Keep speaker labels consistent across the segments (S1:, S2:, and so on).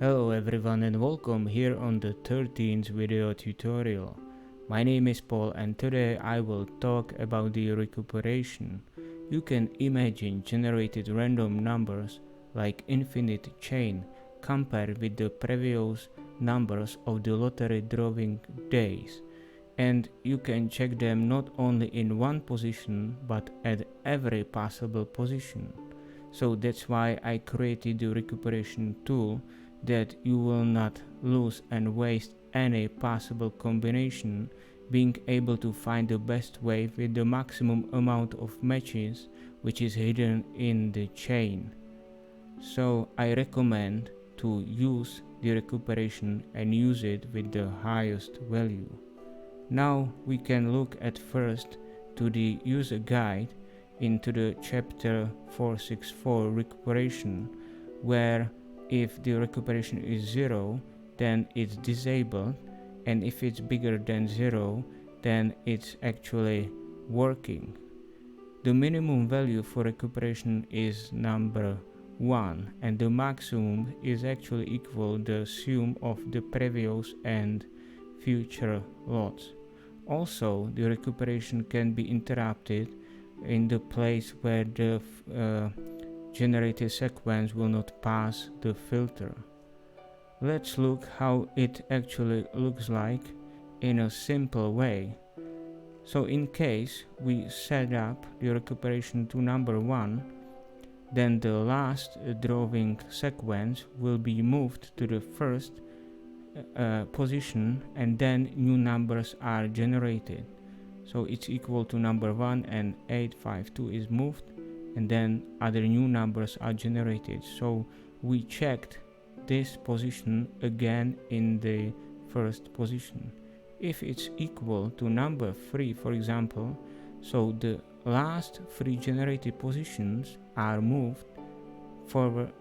S1: Hello everyone and welcome here on the 13th video tutorial. My name is Paul and today I will talk about the recuperation. You can imagine generated random numbers like infinite chain compared with the previous numbers of the lottery drawing days, and you can check them not only in one position but at every possible position. So that's why I created the recuperation tool, that you will not lose and waste any possible combination, being able to find the best way with the maximum amount of matches which is hidden in the chain. So I recommend to use the recuperation and use it with the highest value. Now we can look at first to the user guide into the chapter 464 recuperation, where if the recuperation is 0, then it's disabled, and if it's bigger than 0, then it's actually working. The minimum value for recuperation is number 1, and the maximum is actually equal the sum of the previous and future lots. Also, the recuperation can be interrupted in the place where the generated sequence will not pass the filter. Let's look how it actually looks like in a simple way. So in case we set up the recuperation to number 1, then the last drawing sequence will be moved to the first position, and then new numbers are generated. So it's equal to number 1 and 852 is moved, and then other new numbers are generated. So we checked this position again in the first position. If it's equal to number 3, for example, so the last 3 generated positions are moved forward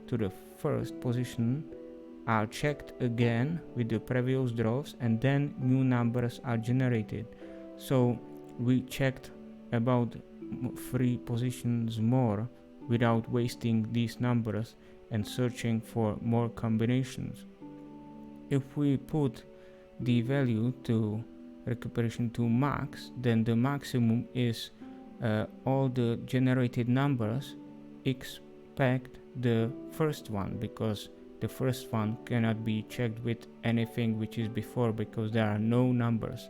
S1: to the first position, are checked again with the previous draws, and then new numbers are generated. So we checked about 3 positions more without wasting these numbers and searching for more combinations. If we put the value to recuperation to max, then the maximum is all the generated numbers except the first one, because the first one cannot be checked with anything which is before, because there are no numbers.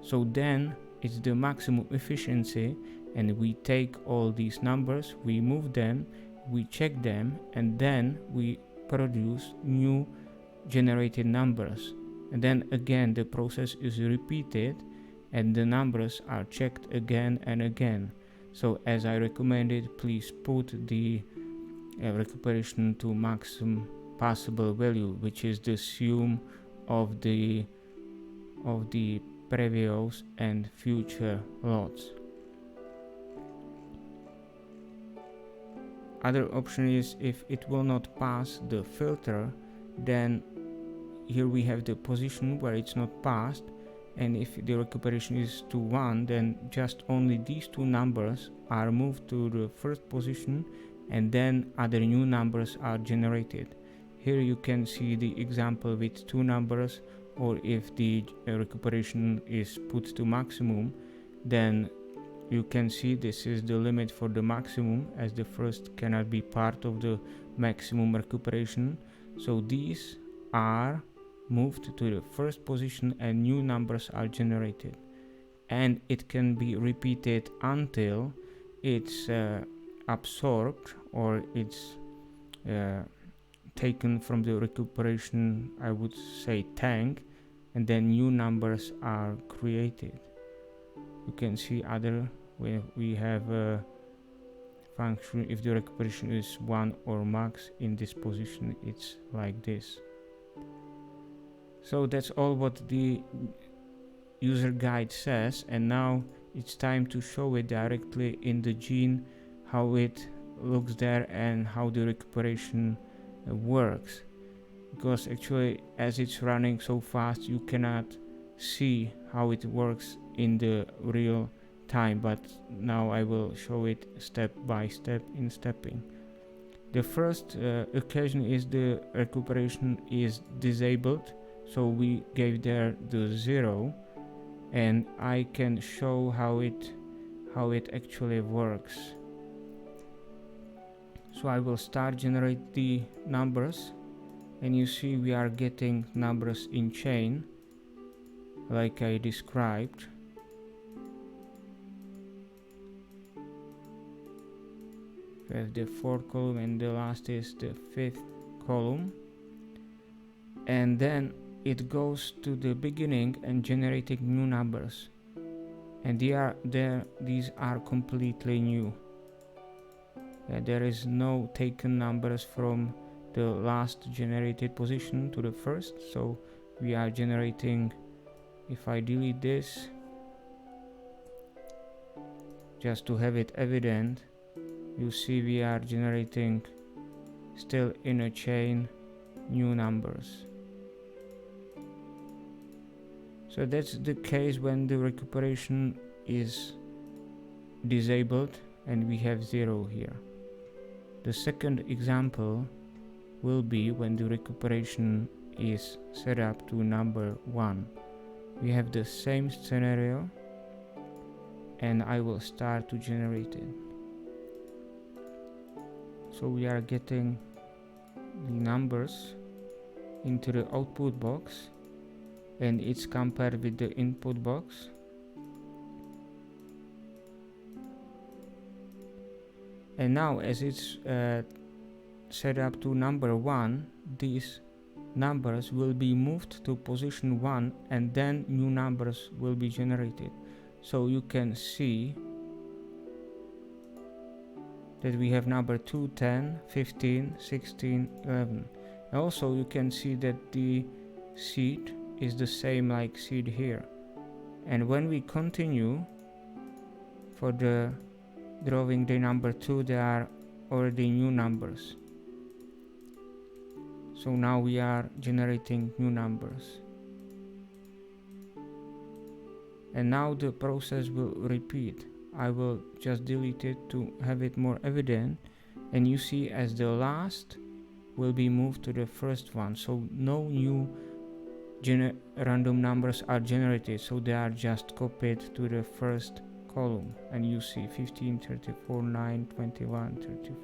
S1: So then it's the maximum efficiency, and we take all these numbers, we move them, we check them, and then we produce new generated numbers. And then again the process is repeated and the numbers are checked again and again. So as I recommended, please put the recuperation to maximum possible value, which is the sum of the previous and future lots. Other option is, if it will not pass the filter, then here we have the position where it's not passed, and if the recuperation is to 1, then just only these 2 numbers are moved to the first position, and then other new numbers are generated. Here you can see the example with 2 numbers, or if the recuperation is put to maximum, then you can see this is the limit for the maximum, as the first cannot be part of the maximum recuperation. So these are moved to the first position and new numbers are generated, and it can be repeated until it's absorbed or it's taken from the recuperation, I would say, tank, and then new numbers are created. You can see other where we have a function. If the recuperation is 1 or max, in this position it's like this. So that's all what the user guide says, and now it's time to show it directly in the gene, how it looks there and how the recuperation works. Because actually, as it's running so fast, you cannot see how it works in the real time, but now I will show it step by step in stepping. The first occasion is the recuperation is disabled, so we gave there the 0, and I can show how it actually works. So I will start generate the numbers, and you see we are getting numbers in chain like I described. We have the 4th column and the last is the 5th column, and then it goes to the beginning and generating new numbers, and these are completely new. There is no taken numbers from the last generated position to the first, so we are generating. If I delete this just to have it evident, you see we are generating still in a chain new numbers. So that's the case when the recuperation is disabled and we have 0 here. The second example will be when the recuperation is set up to number 1. We have the same scenario, and I will start to generate it. So we are getting the numbers into the output box, and it's compared with the input box. And now as it's set up to number 1, these numbers will be moved to position 1, and then new numbers will be generated. So you can see that we have number 2, 10, 15, 16, 11. And also you can see that the seed is the same like seed here. And when we continue for the drawing the number 2, there are already new numbers. So now we are generating new numbers. And now the process will repeat. I will just delete it to have it more evident, and you see as the last will be moved to the first one, so no new random numbers are generated, so they are just copied to the first column, and you see 15, 34, 9, 21, 33.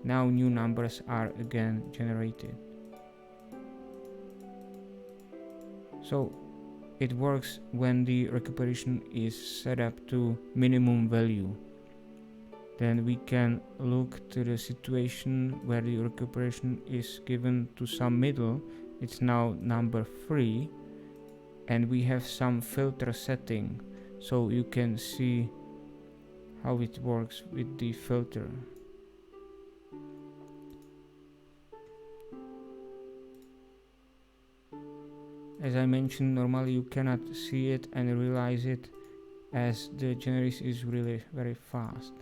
S1: Now new numbers are again generated. So it works when the recuperation is set up to minimum value. Then we can look to the situation where the recuperation is given to some middle. It's now number 3, and we have some filter setting, so you can see how it works with the filter. As I mentioned, normally you cannot see it and realize it, as the generation is really very fast.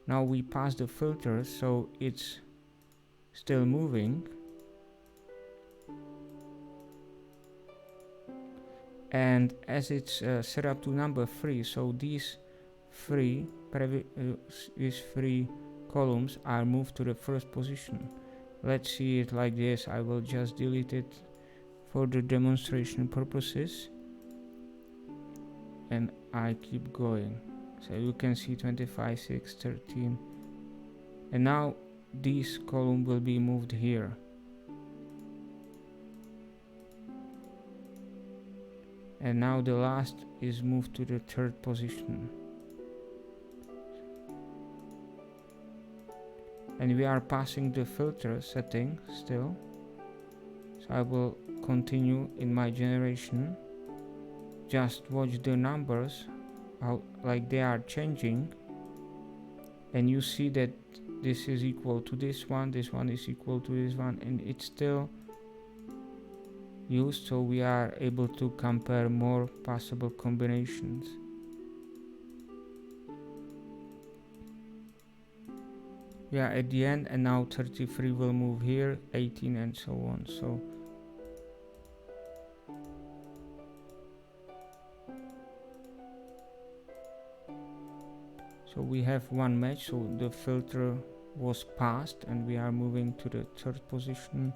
S1: Now we pass the filter, so it's still moving, and as it's set up to number 3, so these three columns are moved to the first position. Let's see it like this. I will just delete it for the demonstration purposes, and I keep going. So you can see 25, 6, 13, and now this column will be moved here. And now the last is moved to the 3rd position. And we are passing the filter setting still. So I will continue in my generation. Just watch the numbers, how like they are changing, and you see that this is equal to this one is equal to this one, and it's still used, so we are able to compare more possible combinations. We are at the end, and now 33 will move here, 18, and so on. So we have one match, so the filter was passed, and we are moving to the third position.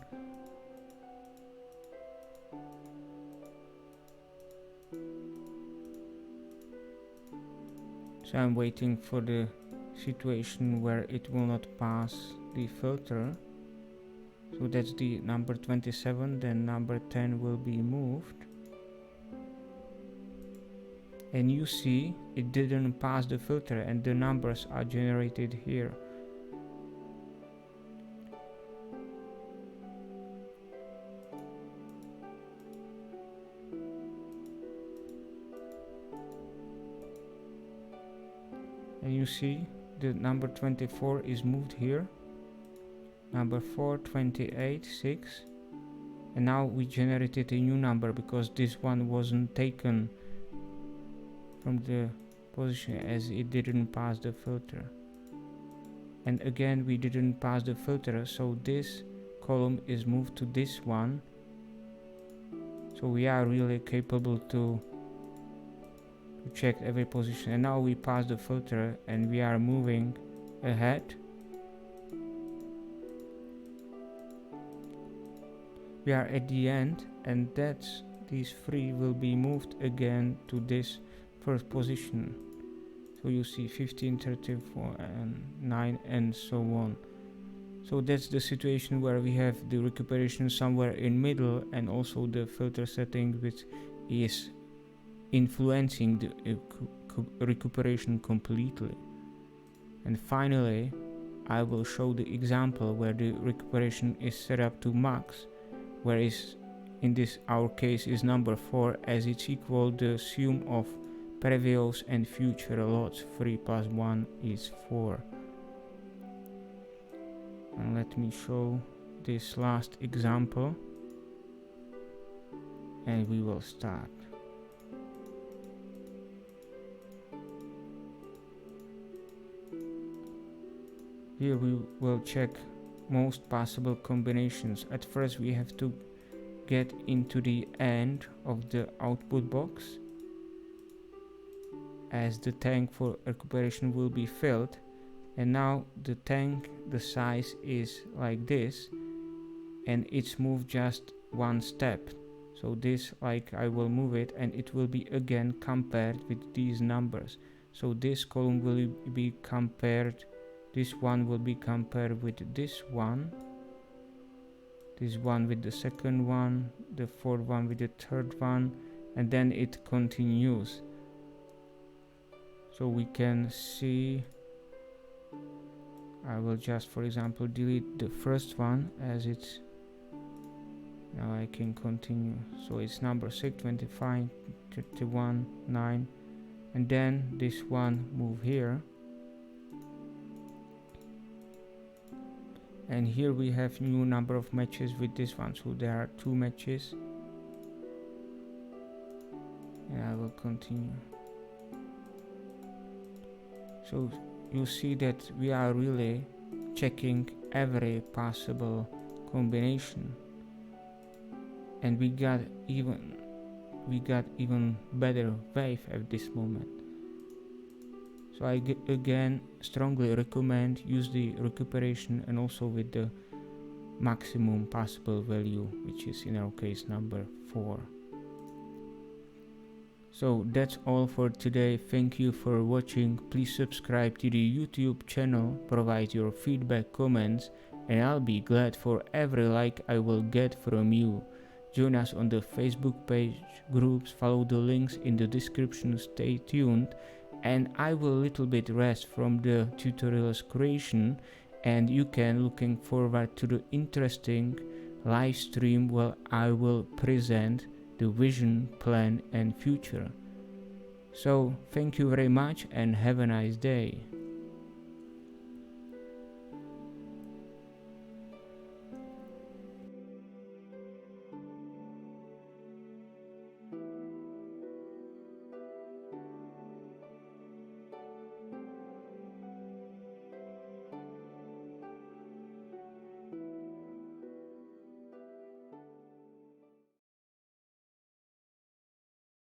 S1: So I'm waiting for the situation where it will not pass the filter. So that's the number 27, then number 10 will be moved. And you see it didn't pass the filter and the numbers are generated here. And you see the number 24 is moved here, number 4, 28, 6, and now we generated a new number because this one wasn't taken from the position as it didn't pass the filter. And again we didn't pass the filter, so this column is moved to this one. So we are really capable to check every position, and now we pass the filter and we are moving ahead. We are at the end, and that's these three will be moved again to this first position. So you see 15, 34 and 9 and so on. So that's the situation where we have the recuperation somewhere in middle, and also the filter setting which is influencing the recuperation completely. And finally I will show the example where the recuperation is set up to max, where is in this our case is number 4, as it's equal the sum of previous and future lots. 3 plus 1 is 4. And let me show this last example and we will start. Here we will check most possible combinations. At first we have to get into the end of the output box, as the tank for recuperation will be filled. And now the tank, the size is like this, and it's moved just one step. So this, like, I will move it and it will be again compared with these numbers. So this column will be compared, this one will be compared with this one with the second one, the fourth one with the third one, and then it continues. So we can see, I will just for example delete the first one as it's, now I can continue. So it's number 6, 25, 31, 9, and then this one move here. And here we have new number of matches with this one, so there are 2 matches. And I will continue. So you see that we are really checking every possible combination, and we got even better wave at this moment. So I again strongly recommend use the recuperation, and also with the maximum possible value, which is in our case number 4. So that's all for today. Thank you for watching. Please subscribe to the YouTube channel, provide your feedback, comments, and I'll be glad for every like I will get from you. Join us on the Facebook page, groups, follow the links in the description, stay tuned, and I will little bit rest from the tutorials creation, and you can looking forward to the interesting live stream where I will present the vision, plan and future. So thank you very much and have a nice day.